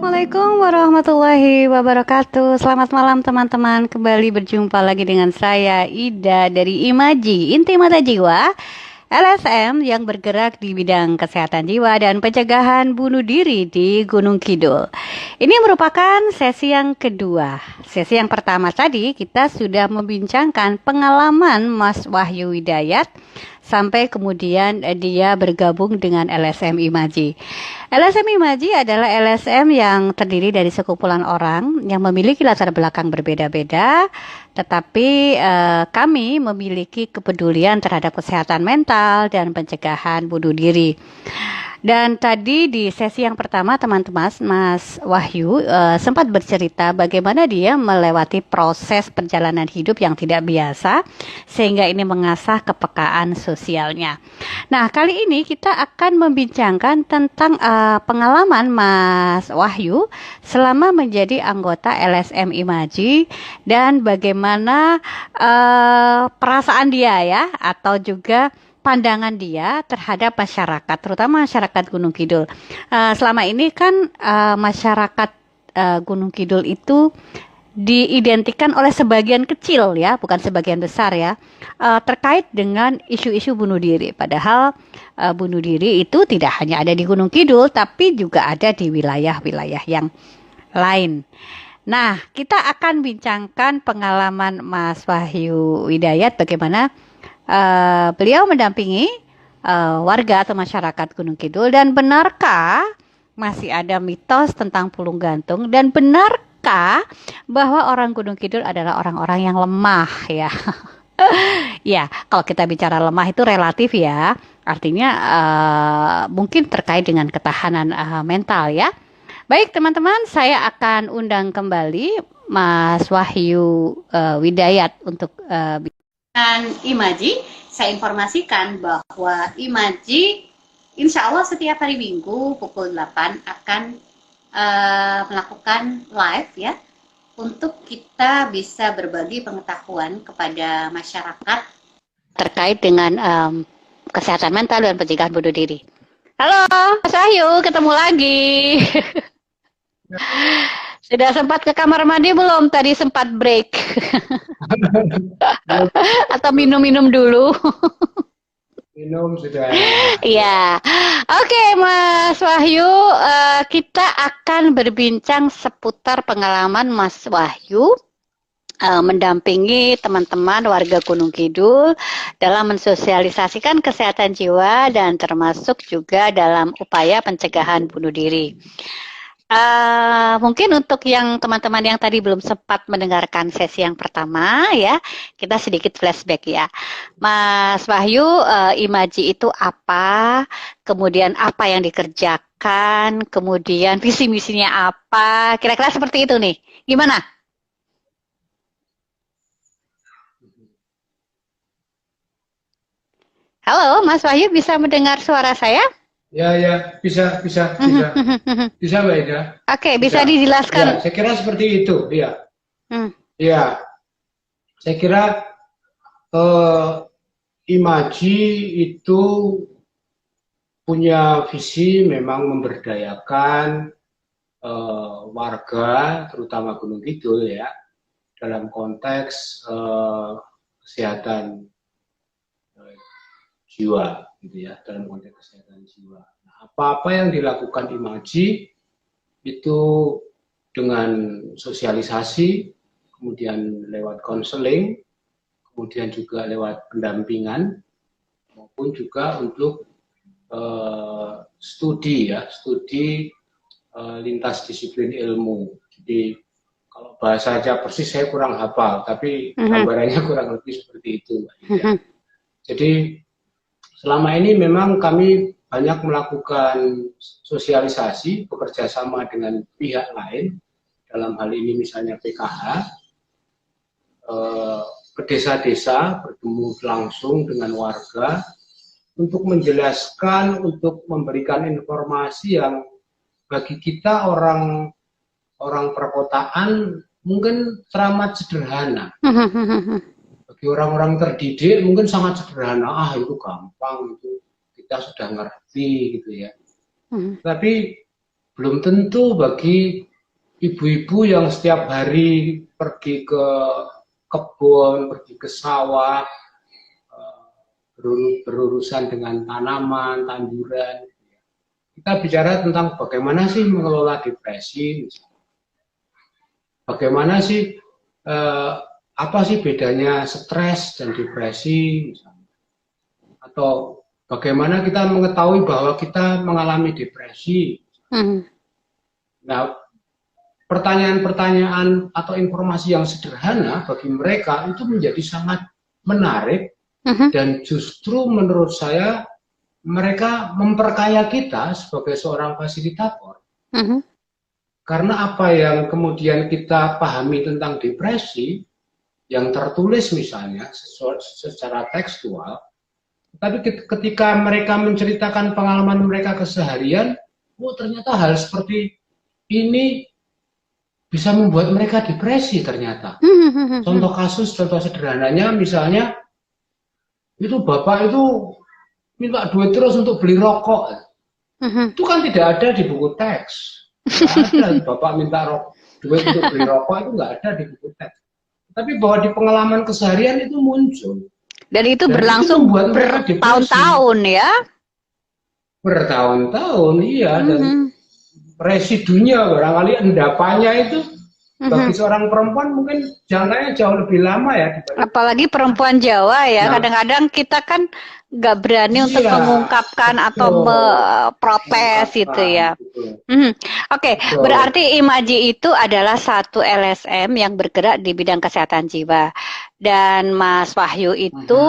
Assalamualaikum warahmatullahi wabarakatuh. Selamat malam teman-teman. Kembali berjumpa lagi dengan saya Ida dari Imaji, Inti Mata Jiwa, LSM yang bergerak di bidang kesehatan jiwa dan pencegahan bunuh diri di Gunung Kidul. Ini merupakan sesi yang kedua. Sesi yang pertama tadi kita sudah membincangkan pengalaman Mas Wahyu Widayat sampai kemudian dia bergabung dengan LSM Imaji. LSM Imaji adalah LSM yang terdiri dari sekumpulan orang yang memiliki latar belakang berbeda-beda, tetapi kami memiliki kepedulian terhadap kesehatan mental dan pencegahan bunuh diri. Dan tadi di sesi yang pertama teman-teman, Mas Wahyu sempat bercerita bagaimana dia melewati proses perjalanan hidup yang tidak biasa sehingga ini mengasah kepekaan sosialnya. Nah, kali ini kita akan membincangkan tentang pengalaman Mas Wahyu selama menjadi anggota LSM Imaji dan bagaimana perasaan dia ya atau juga pandangan dia terhadap masyarakat, terutama masyarakat Gunung Kidul. Selama ini kan masyarakat Gunung Kidul itu diidentikan oleh sebagian kecil ya, bukan sebagian besar ya, terkait dengan isu-isu bunuh diri. Padahal bunuh diri itu tidak hanya ada di Gunung Kidul, tapi juga ada di wilayah-wilayah yang lain. Nah, kita akan bincangkan pengalaman Mas Wahyu Widayat bagaimana beliau mendampingi warga atau masyarakat Gunung Kidul, dan benarkah masih ada mitos tentang pulung gantung, dan benarkah bahwa orang Gunung Kidul adalah orang-orang yang lemah ya. Ya, kalau kita bicara lemah itu relatif ya, artinya mungkin terkait dengan ketahanan mental ya. Baik teman-teman, saya akan undang kembali Mas Wahyu Widayat untuk Imaji. Saya informasikan bahwa Imaji insya Allah setiap hari Minggu pukul 8 akan melakukan live ya, untuk kita bisa berbagi pengetahuan kepada masyarakat terkait dengan kesehatan mental dan pencegahan bunuh diri. Halo Mas Wahyu, ketemu lagi. Sudah sempat ke kamar mandi belum? Tadi sempat break. Atau minum-minum dulu. Minum sudah. Iya. Oke, Mas Wahyu, kita akan berbincang seputar pengalaman Mas Wahyu mendampingi teman-teman warga Gunung Kidul dalam mensosialisasikan kesehatan jiwa dan termasuk juga dalam upaya pencegahan bunuh diri. Mungkin untuk yang teman-teman yang tadi belum sempat mendengarkan sesi yang pertama ya, kita sedikit flashback ya. Mas Wahyu, Imaji itu apa, kemudian apa yang dikerjakan, kemudian visi misinya apa, kira-kira seperti itu nih. Gimana? Halo, Mas Wahyu, bisa mendengar suara saya? Ya, ya, bisa, bisa, bisa. Bisa, Mbak Ida. Oke, bisa dijelaskan. Ya, saya kira seperti itu, ya. Hmm. Ya, saya kira Imaji itu punya visi memang memberdayakan warga, terutama Gunung Kidul ya, dalam konteks kesehatan jiwa, gitu ya, dalam konteks kesehatan jiwa. Nah, apa-apa yang dilakukan Imaji itu dengan sosialisasi, kemudian lewat konseling, kemudian juga lewat pendampingan, maupun juga untuk studi ya, studi lintas disiplin ilmu. Jadi kalau bahasa aja persis saya kurang hafal, tapi gambarannya kurang lebih seperti itu. Jadi selama ini memang kami banyak melakukan sosialisasi, bekerja sama dengan pihak lain, dalam hal ini misalnya PKH, ke desa-desa, bertemu langsung dengan warga, untuk menjelaskan, untuk memberikan informasi yang bagi kita orang perkotaan mungkin teramat sederhana. Bagi orang-orang terdidik mungkin sangat sederhana, itu gampang, itu kita sudah ngerti gitu ya. Tapi belum tentu bagi ibu-ibu yang setiap hari pergi ke kebun, pergi ke sawah, berurusan dengan tanaman, tanduran. Kita bicara tentang bagaimana sih mengelola depresi, bagaimana sih apa sih bedanya stres dan depresi, atau bagaimana kita mengetahui bahwa kita mengalami depresi. Nah, pertanyaan-pertanyaan atau informasi yang sederhana bagi mereka itu menjadi sangat menarik, dan justru menurut saya mereka memperkaya kita sebagai seorang fasilitator. Karena apa yang kemudian kita pahami tentang depresi yang tertulis misalnya secara tekstual, tapi ketika mereka menceritakan pengalaman mereka keseharian, oh ternyata hal seperti ini bisa membuat mereka depresi ternyata. Contoh kasus, contoh sederhananya misalnya, itu bapak itu minta duit terus untuk beli rokok. Itu kan tidak ada di buku teks. Tidak ada bapak minta duit untuk beli rokok, itu nggak ada di buku teks. Tapi bahwa di pengalaman keseharian itu muncul. Dan itu berlangsung bertahun-tahun ya? Bertahun-tahun, iya. Dan residunya barangkali endapannya itu bagi seorang perempuan mungkin jangkanya jauh lebih lama ya. Apalagi perempuan Jawa ya, kadang-kadang kita kan nggak berani untuk mengungkapkan atau protes gitu ya. Oke, berarti Imaji itu adalah satu LSM yang bergerak di bidang kesehatan jiwa. Dan Mas Wahyu itu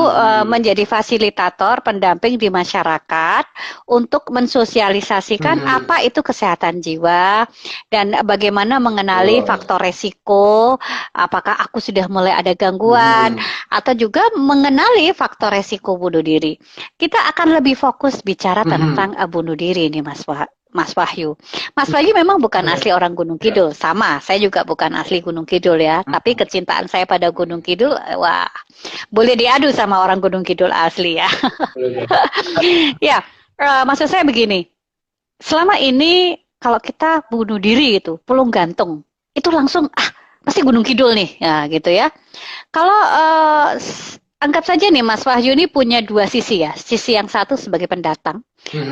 menjadi fasilitator pendamping di masyarakat untuk mensosialisasikan apa itu kesehatan jiwa dan bagaimana mengenali faktor resiko, apakah aku sudah mulai ada gangguan, atau juga mengenali faktor resiko bunuh diri. Kita akan lebih fokus bicara tentang bunuh diri nih Mas Wahyu. Mas Wahyu memang bukan asli orang Gunung Kidul, sama, saya juga bukan asli Gunung Kidul ya, tapi kecintaan saya pada Gunung Kidul, wah, boleh diadu sama orang Gunung Kidul asli ya. Ya, maksud saya begini, selama ini kalau kita bunuh diri gitu, pulung gantung, itu langsung, pasti Gunung Kidul nih, ya gitu ya. Kalau anggap saja nih Mas Wahyu ini punya dua sisi ya, sisi yang satu sebagai pendatang,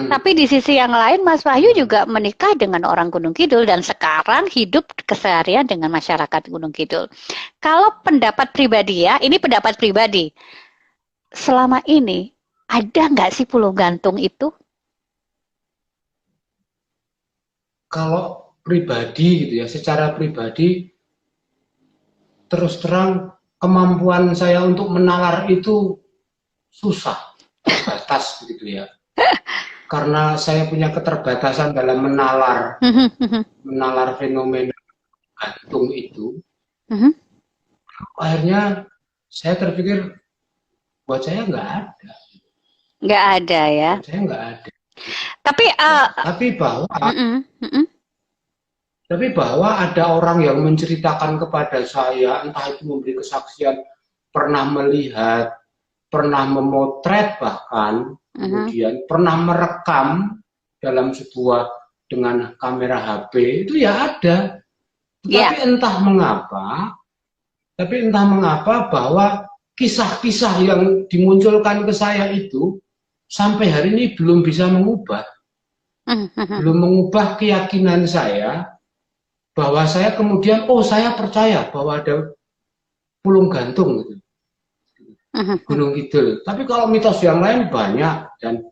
tapi di sisi yang lain Mas Wahyu juga menikah dengan orang Gunung Kidul dan sekarang hidup keseharian dengan masyarakat Gunung Kidul. Kalau pendapat pribadi ya, ini pendapat pribadi, selama ini ada nggak sih pulung gantung itu? Kalau pribadi gitu ya, secara pribadi terus terang kemampuan saya untuk menalar itu susah, terbatas begitu ya. Karena saya punya keterbatasan dalam menalar fenomena gantung itu. Akhirnya saya terpikir buat saya nggak ada. Nggak ada ya. Buat saya nggak ada. Tapi bahwa ada orang yang menceritakan kepada saya, entah itu memberi kesaksian, pernah melihat, pernah memotret bahkan, kemudian pernah merekam dalam sebuah dengan kamera HP, itu ya ada. Tapi entah mengapa bahwa kisah-kisah yang dimunculkan ke saya itu sampai hari ini belum bisa mengubah. Belum mengubah keyakinan saya bahwa saya kemudian, saya percaya bahwa ada pulung gantung gitu. Gunung Kidul. Tapi kalau mitos yang lain banyak, dan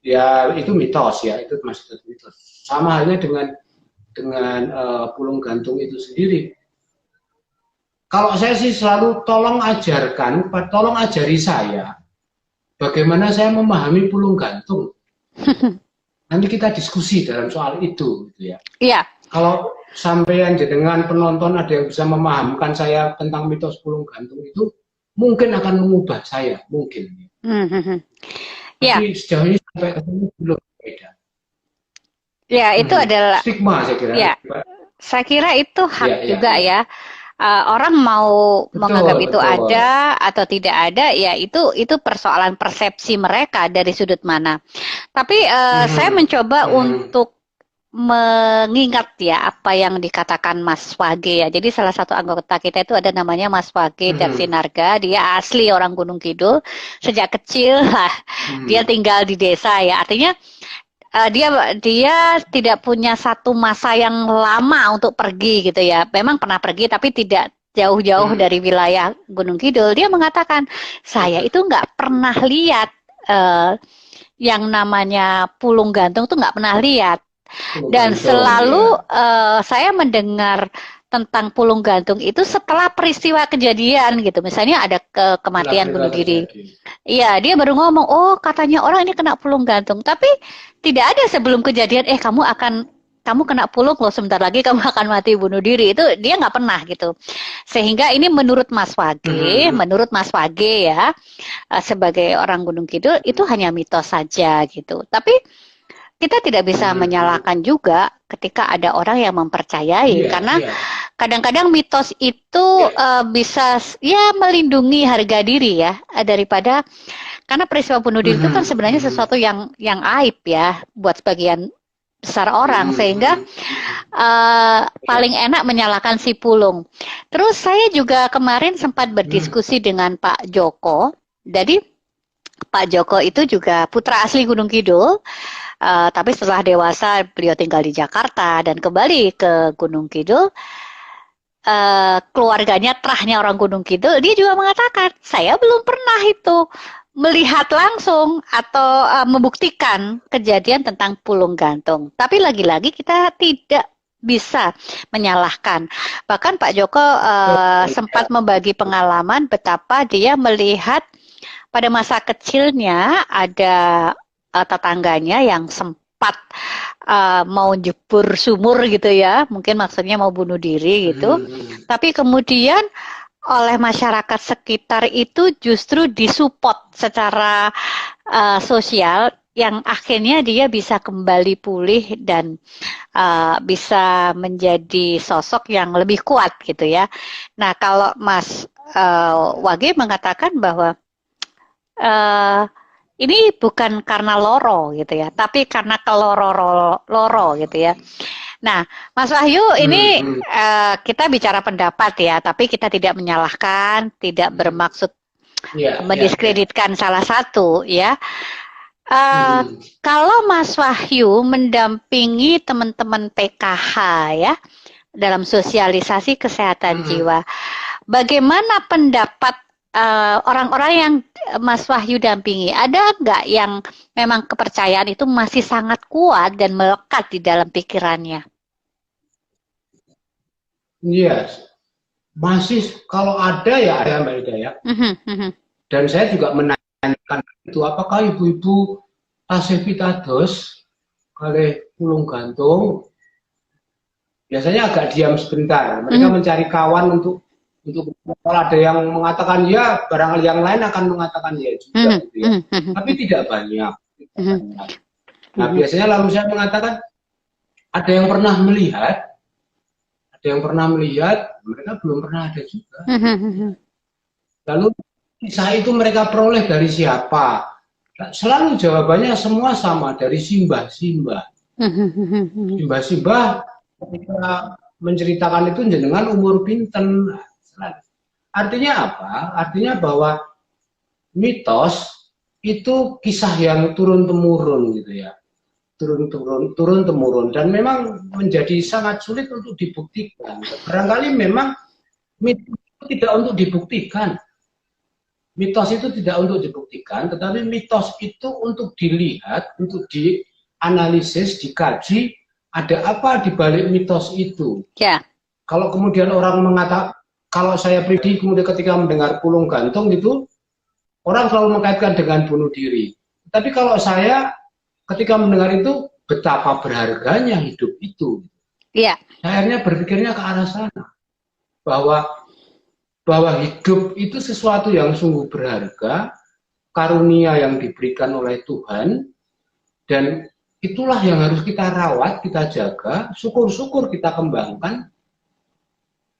ya itu mitos ya, itu masih mitos. Sama halnya dengan pulung gantung itu sendiri. Kalau saya sih selalu tolong ajari saya bagaimana saya memahami pulung gantung. Nanti kita diskusi dalam soal itu gitu ya. Iya. Kalau sampean jenengan penonton ada yang bisa memahamkan saya tentang mitos pulung gantung itu, mungkin akan mengubah saya, mungkin. Tapi sejauh ini sampai ke sini belum beda. Ya, itu adalah stigma saya kira. Ya, saya kira itu hak juga ya. Orang mau menganggap itu ada atau tidak ada, ya itu persoalan persepsi mereka dari sudut mana. Tapi saya mencoba untuk mengingat ya apa yang dikatakan Mas Wage ya. Jadi salah satu anggota kita itu ada namanya Mas Wage Darsinarga. Dia asli orang Gunung Kidul. Sejak kecil lah dia tinggal di desa ya. Artinya dia tidak punya satu masa yang lama untuk pergi gitu ya. Memang pernah pergi tapi tidak jauh-jauh dari wilayah Gunung Kidul. Dia mengatakan, saya itu nggak pernah lihat yang namanya pulung gantung tuh nggak pernah lihat. Dan selalu saya mendengar tentang pulung gantung itu setelah peristiwa kejadian gitu. Misalnya ada kematian bunuh diri. Iya, dia baru ngomong, oh katanya orang ini kena pulung gantung. Tapi tidak ada sebelum kejadian, kamu kena pulung loh, sebentar lagi kamu akan mati bunuh diri. Itu dia nggak pernah gitu. Sehingga ini menurut Mas Wage ya, sebagai orang Gunung Kidul itu hanya mitos saja gitu. Tapi kita tidak bisa menyalahkan juga ketika ada orang yang mempercayai, karena kadang-kadang mitos itu bisa ya melindungi harga diri ya, daripada, karena peristiwa bunuh diri itu kan sebenarnya sesuatu yang aib ya buat sebagian besar orang, sehingga paling enak menyalahkan si pulung. Terus saya juga kemarin sempat berdiskusi dengan Pak Joko. Jadi Pak Joko itu juga putra asli Gunung Kidul. Tapi setelah dewasa beliau tinggal di Jakarta dan kembali ke Gunung Kidul. Keluarganya terahnya orang Gunung Kidul, dia juga mengatakan, saya belum pernah itu melihat langsung atau membuktikan kejadian tentang pulung gantung. Tapi lagi-lagi kita tidak bisa menyalahkan. Bahkan Pak Joko sempat membagi pengalaman betapa dia melihat pada masa kecilnya ada tetangganya yang sempat mau jebur sumur gitu ya, mungkin maksudnya mau bunuh diri gitu, tapi kemudian oleh masyarakat sekitar itu justru disupport secara sosial, yang akhirnya dia bisa kembali pulih dan bisa menjadi sosok yang lebih kuat gitu ya. Nah kalau Mas Wage mengatakan bahwa ini bukan karena loro gitu ya, tapi karena keloro gitu ya. Nah, Mas Wahyu, ini kita bicara pendapat ya, tapi kita tidak menyalahkan, tidak bermaksud mendiskreditkan salah satu ya. Kalau Mas Wahyu mendampingi teman-teman PKH ya dalam sosialisasi kesehatan jiwa, bagaimana pendapat orang-orang yang Mas Wahyu dampingi? Ada nggak yang memang kepercayaan itu masih sangat kuat dan melekat di dalam pikirannya? Iya, masih kalau ada ya ada Mbak Ida ya. Dan saya juga menanyakan itu, apakah ibu-ibu tasih pitados kali pulung gantung? Biasanya agak diam sebentar. Mereka mencari kawan untuk kalau ada yang mengatakan ya, barangkali yang lain akan mengatakan ya juga gitu ya. Tapi tidak banyak. Nah, biasanya lalu saya mengatakan ada yang pernah melihat, mereka belum pernah ada juga. Lalu kisah itu mereka peroleh dari siapa? Selalu jawabannya semua sama, dari simbah-simbah. Simbah-simbah ketika menceritakan itu jenengan umur pinten. Artinya apa? Artinya bahwa mitos itu kisah yang turun-temurun gitu ya. Turun-temurun dan memang menjadi sangat sulit untuk dibuktikan. Barangkali memang mitos itu tidak untuk dibuktikan. Mitos itu tidak untuk dibuktikan, tetapi mitos itu untuk dilihat, untuk dianalisis, dikaji, ada apa di balik mitos itu. Kalau kemudian orang mengatakan, kalau saya pribadi kemudian ketika mendengar pulung gantung itu, orang selalu mengkaitkan dengan bunuh diri. Tapi kalau saya ketika mendengar itu, betapa berharganya hidup itu. Saya akhirnya berpikirnya ke arah sana. Bahwa hidup itu sesuatu yang sungguh berharga, karunia yang diberikan oleh Tuhan, dan itulah yang harus kita rawat, kita jaga, syukur-syukur kita kembangkan.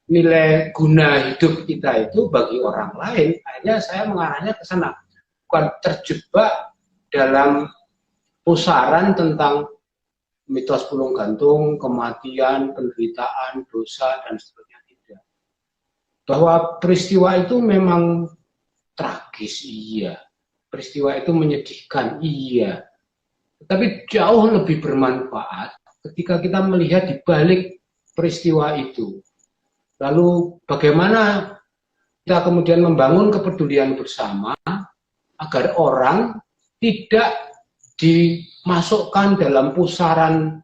Nilai guna hidup kita itu bagi orang lain. Akhirnya saya mengarahnya ke sana, bukan terjebak dalam pusaran tentang mitos pulung gantung, kematian, penderitaan, dosa, dan seterusnya, tidak. Bahwa peristiwa itu memang tragis, iya. Peristiwa itu menyedihkan, iya. Tetapi jauh lebih bermanfaat ketika kita melihat di balik peristiwa itu. Lalu bagaimana kita kemudian membangun kepedulian bersama agar orang tidak dimasukkan dalam pusaran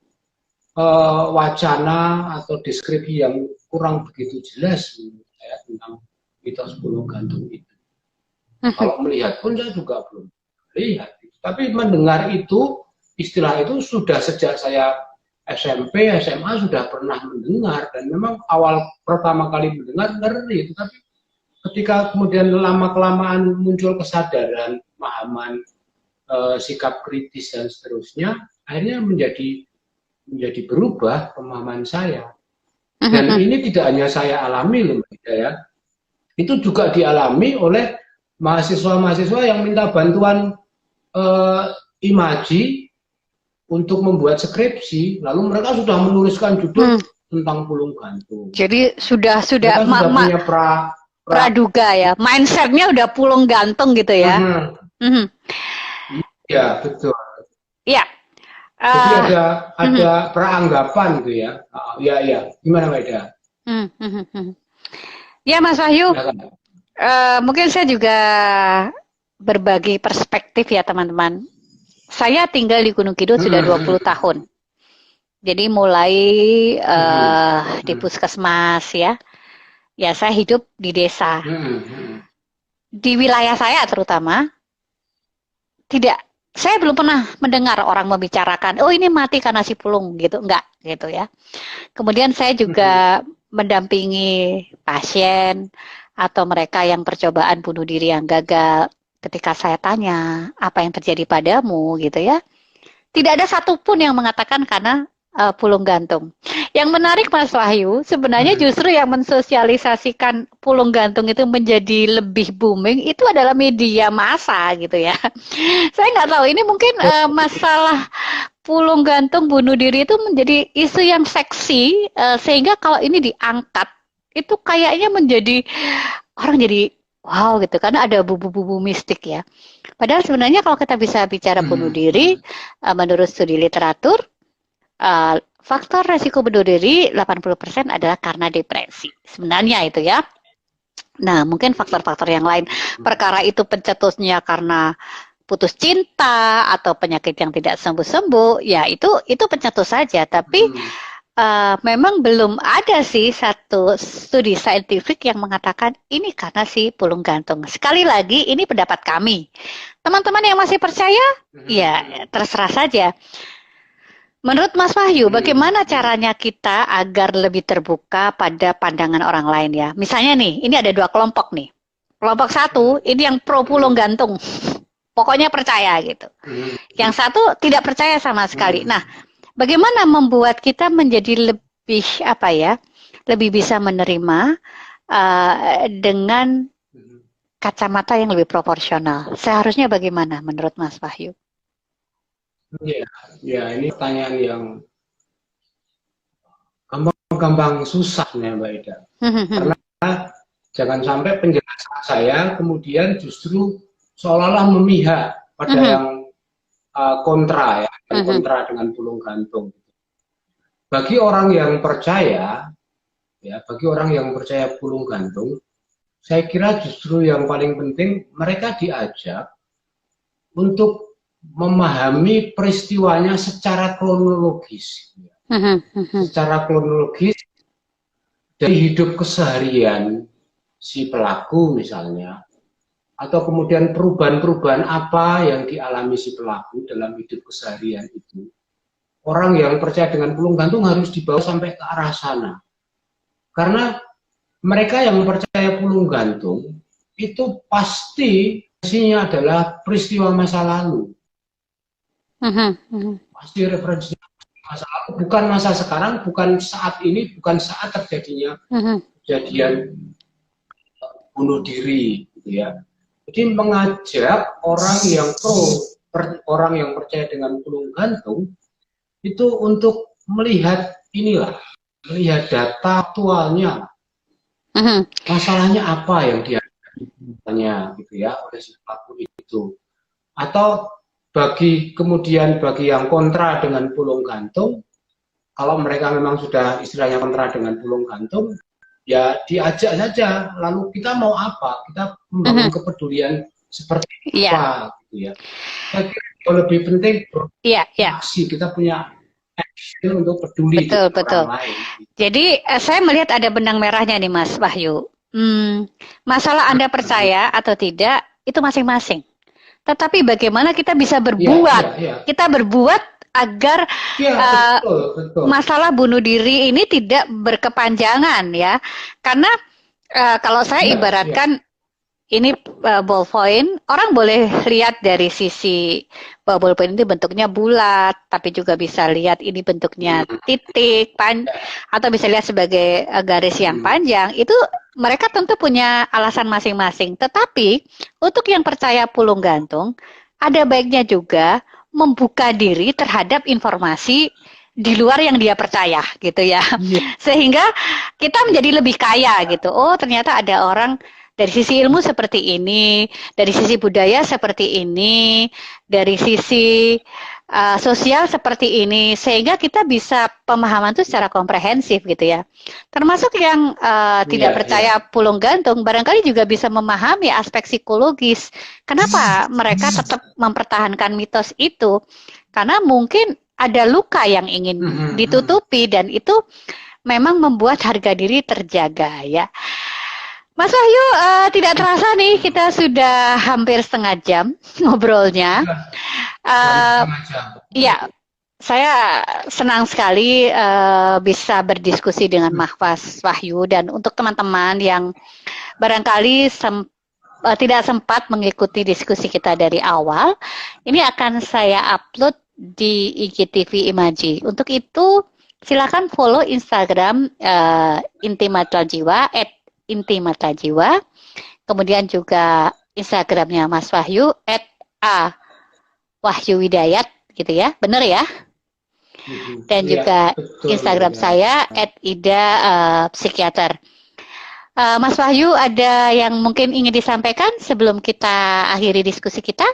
wacana atau deskripsi yang kurang begitu jelas ya, tentang mitos pulung gantung itu. Kalau melihat pun saya juga belum lihat. Tapi mendengar itu, istilah itu sudah sejak saya SMP, SMA sudah pernah mendengar, dan memang awal pertama kali mendengar ngeri, tapi ketika kemudian lama-kelamaan muncul kesadaran, pemahaman, sikap kritis dan seterusnya, akhirnya menjadi berubah pemahaman saya. Dan ini tidak hanya saya alami loh, ya. Itu juga dialami oleh mahasiswa-mahasiswa yang minta bantuan imaji untuk membuat skripsi, lalu mereka sudah menuliskan judul tentang pulung gantung. Jadi sudah punya praduga ya, mindsetnya udah pulung gantung gitu ya. Iya, betul. Iya. Jadi ada peranggapan gitu ya. Iya. Gimana Mbak Ida? Ya Mas Wahyu, mungkin saya juga berbagi perspektif ya teman-teman. Saya tinggal di Gunung Kidul sudah 20 tahun. Jadi mulai di puskesmas ya. Ya saya hidup di desa. Di wilayah saya terutama, saya belum pernah mendengar orang membicarakan, oh ini mati karena si pulung gitu, enggak gitu ya. Kemudian saya juga mendampingi pasien atau mereka yang percobaan bunuh diri yang gagal. Ketika saya tanya, apa yang terjadi padamu gitu ya, tidak ada satupun yang mengatakan karena pulung gantung. Yang menarik Mas Wahyu, sebenarnya justru yang mensosialisasikan pulung gantung itu menjadi lebih booming itu adalah media massa gitu ya. Saya nggak tahu, ini mungkin masalah pulung gantung bunuh diri itu menjadi isu yang seksi, sehingga kalau ini diangkat, itu kayaknya menjadi, orang jadi wow gitu, karena ada bubu-bubu mistik ya. Padahal sebenarnya kalau kita bisa bicara bunuh diri, menurut studi literatur, faktor resiko bunuh diri 80% adalah karena depresi. Sebenarnya itu ya. Nah, mungkin faktor-faktor yang lain. Perkara itu pencetusnya karena putus cinta atau penyakit yang tidak sembuh-sembuh, ya itu pencetus saja. Tapi memang belum ada sih satu studi saintifik yang mengatakan ini karena si pulung gantung. Sekali lagi, ini pendapat kami. Teman-teman yang masih percaya, ya terserah saja. Menurut Mas Wahyu, bagaimana caranya kita agar lebih terbuka pada pandangan orang lain ya? Misalnya nih, ini ada 2 kelompok nih. Kelompok satu, ini yang pro pulung gantung. Pokoknya percaya gitu. Yang satu tidak percaya sama sekali. Nah, bagaimana membuat kita menjadi lebih lebih bisa menerima dengan kacamata yang lebih proporsional? Seharusnya bagaimana menurut Mas Wahyu? Ya, ini pertanyaan yang gampang susah nih Mbak Ida. Karena jangan sampai penjelasan saya kemudian justru seolah-olah memihak pada yang kontra ya, yang kontra dengan pulung gantung. Bagi orang yang percaya, pulung gantung, saya kira justru yang paling penting mereka diajak untuk memahami peristiwanya secara kronologis. Secara kronologis dari hidup keseharian si pelaku misalnya, atau kemudian perubahan-perubahan apa yang dialami si pelaku dalam hidup keseharian itu. Orang yang percaya dengan pulung gantung harus dibawa sampai ke arah sana. Karena mereka yang percaya pulung gantung itu pasti isinya adalah peristiwa masa lalu. Pasti referensinya masa lalu, bukan masa sekarang, bukan saat ini, bukan saat terjadinya kejadian bunuh diri, gitu ya. Jadi mengajak orang yang percaya dengan pulung gantung itu untuk melihat inilah, melihat data aktualnya, masalahnya apa yang dia tanya gitu ya oleh si pelaku itu. Atau kemudian bagi yang kontra dengan pulung gantung, kalau mereka memang sudah istilahnya kontra dengan pulung gantung, ya diajak saja. Lalu kita mau apa? Kita membangun kepedulian seperti apa gitu ya. Saya kira yang lebih penting aksi, kita punya action untuk peduli dengan orang lain. Jadi saya melihat ada benang merahnya nih Mas Wahyu. Masalah Anda percaya atau tidak itu masing-masing. Tetapi bagaimana kita bisa berbuat? Kita berbuat agar betul. Masalah bunuh diri ini tidak berkepanjangan ya. Karena kalau saya ibaratkan ini ballpoint, orang boleh lihat dari sisi ballpoint ini bentuknya bulat, tapi juga bisa lihat ini bentuknya titik, atau bisa lihat sebagai garis yang panjang. Itu mereka tentu punya alasan masing-masing. Tetapi untuk yang percaya pulung gantung, ada baiknya juga membuka diri terhadap informasi di luar yang dia percaya gitu ya. Sehingga kita menjadi lebih kaya gitu. Oh, ternyata ada orang dari sisi ilmu seperti ini, dari sisi budaya seperti ini, dari sisi sosial seperti ini, sehingga kita bisa pemahaman itu secara komprehensif gitu ya. Termasuk yang tidak percaya pulung gantung, barangkali juga bisa memahami aspek psikologis. Kenapa mereka tetap mempertahankan mitos itu? Karena mungkin ada luka yang ingin ditutupi dan itu memang membuat harga diri terjaga ya. Mas Wahyu, tidak terasa nih kita sudah hampir setengah jam ngobrolnya. Ya, saya senang sekali bisa berdiskusi dengan Mas Wahyu, dan untuk teman-teman yang barangkali tidak sempat mengikuti diskusi kita dari awal, ini akan saya upload di IGTV Imaji. Untuk itu silakan follow Instagram Inti Mata Jiwa @Inti-Mata Jiwa, kemudian juga Instagramnya Mas Wahyu @A_Wahyu_Widayat gitu ya, benar ya? Dan juga betul, Instagram saya @Ida Psikiater. Mas Wahyu, ada yang mungkin ingin disampaikan sebelum kita akhiri diskusi kita?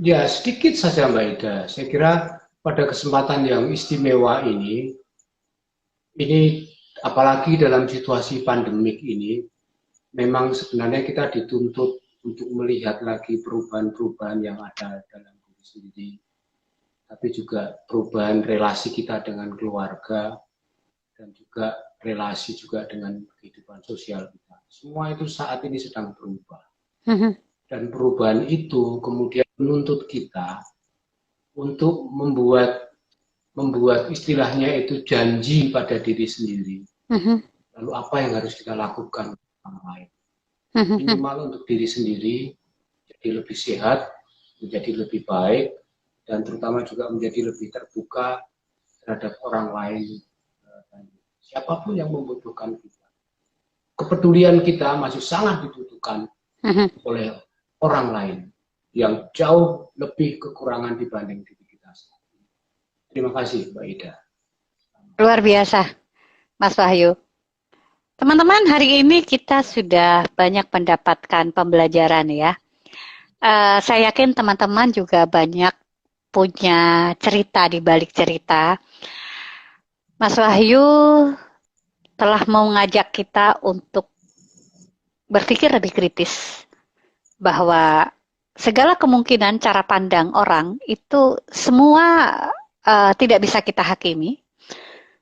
Ya, sedikit saja Mbak Ida. Saya kira pada kesempatan yang istimewa ini apalagi dalam situasi pandemik ini, memang sebenarnya kita dituntut untuk melihat lagi perubahan-perubahan yang ada dalam diri sendiri, tapi juga perubahan relasi kita dengan keluarga, dan juga relasi juga dengan kehidupan sosial kita. Semua itu saat ini sedang berubah. Dan perubahan itu kemudian menuntut kita untuk membuat istilahnya itu janji pada diri sendiri. Lalu apa yang harus kita lakukan untuk orang lain? Minimal untuk diri sendiri, jadi lebih sehat, menjadi lebih baik, dan terutama juga menjadi lebih terbuka terhadap orang lain. Siapapun yang membutuhkan kita. Kepedulian kita masih sangat dibutuhkan oleh orang lain yang jauh lebih kekurangan dibanding diri kita sendiri. Terima kasih Mbak Ida. Luar biasa Mas Wahyu. Teman-teman, hari ini kita sudah banyak mendapatkan pembelajaran ya. Saya yakin teman-teman juga banyak punya cerita di balik cerita. Mas Wahyu telah mau ngajak kita untuk berpikir lebih kritis bahwa segala kemungkinan cara pandang orang itu semua tidak bisa kita hakimi,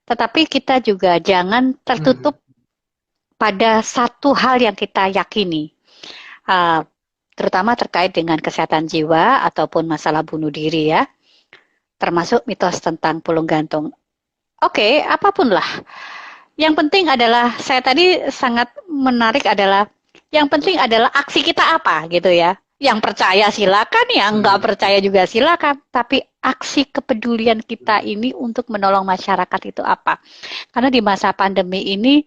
tetapi kita juga jangan tertutup pada satu hal yang kita yakini, terutama terkait dengan kesehatan jiwa ataupun masalah bunuh diri ya, termasuk mitos tentang pulung gantung. Oke, apapun lah. Yang penting adalah, saya tadi sangat menarik adalah, yang penting adalah aksi kita apa gitu ya. Yang percaya silakan, yang nggak percaya juga silakan. Tapi aksi kepedulian kita ini untuk menolong masyarakat itu apa? Karena di masa pandemi ini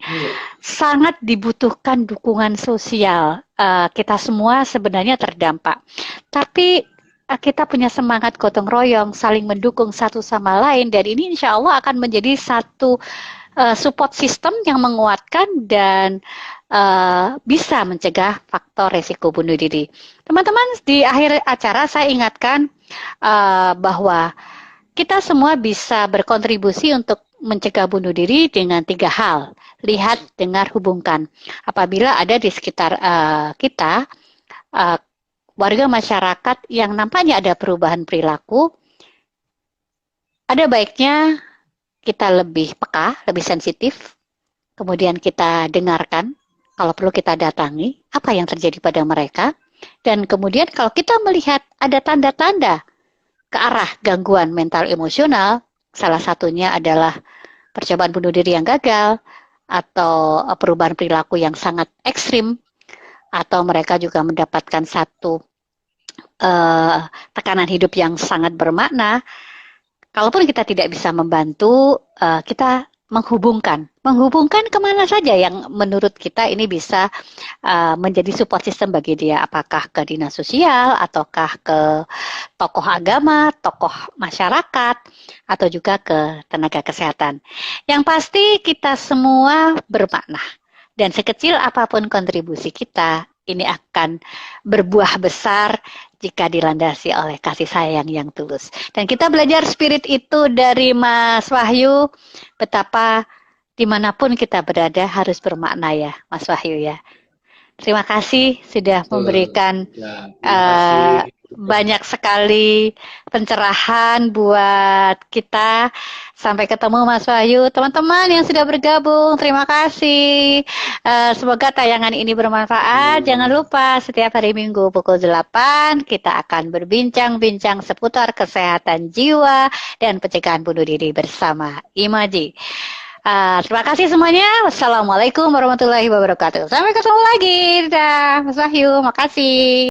sangat dibutuhkan dukungan sosial. Kita semua sebenarnya terdampak. Tapi kita punya semangat gotong royong, saling mendukung satu sama lain, dan ini insya Allah akan menjadi satu support system yang menguatkan dan bisa mencegah faktor resiko bunuh diri. Teman-teman, di akhir acara saya ingatkan bahwa kita semua bisa berkontribusi untuk mencegah bunuh diri dengan 3 hal. Lihat, dengar, hubungkan. Apabila ada di sekitar kita warga masyarakat yang nampaknya ada perubahan perilaku, ada baiknya kita lebih peka, lebih sensitif, kemudian kita dengarkan, kalau perlu kita datangi apa yang terjadi pada mereka, dan kemudian kalau kita melihat ada tanda-tanda ke arah gangguan mental emosional, salah satunya adalah percobaan bunuh diri yang gagal, atau perubahan perilaku yang sangat ekstrim, atau mereka juga mendapatkan satu tekanan hidup yang sangat bermakna. Kalaupun kita tidak bisa membantu, kita menghubungkan kemana saja yang menurut kita ini bisa menjadi support system bagi dia, apakah ke dinas sosial, ataukah ke tokoh agama, tokoh masyarakat, atau juga ke tenaga kesehatan. Yang pasti kita semua bermakna, dan sekecil apapun kontribusi kita, ini akan berbuah besar jika dilandasi oleh kasih sayang yang tulus. Dan kita belajar spirit itu dari Mas Wahyu, betapa dimanapun kita berada harus bermakna ya, Mas Wahyu ya. Terima kasih sudah memberikan banyak sekali pencerahan buat kita. Sampai ketemu Mas Wahyu. Teman-teman yang sudah bergabung, terima kasih. Semoga tayangan ini bermanfaat. Jangan lupa setiap hari Minggu pukul 8 kita akan berbincang-bincang seputar kesehatan jiwa dan pencegahan bunuh diri bersama Imaji. Terima kasih semuanya. Wassalamualaikum warahmatullahi wabarakatuh. Sampai ketemu lagi. Dadah, Mas Wahyu. Makasih.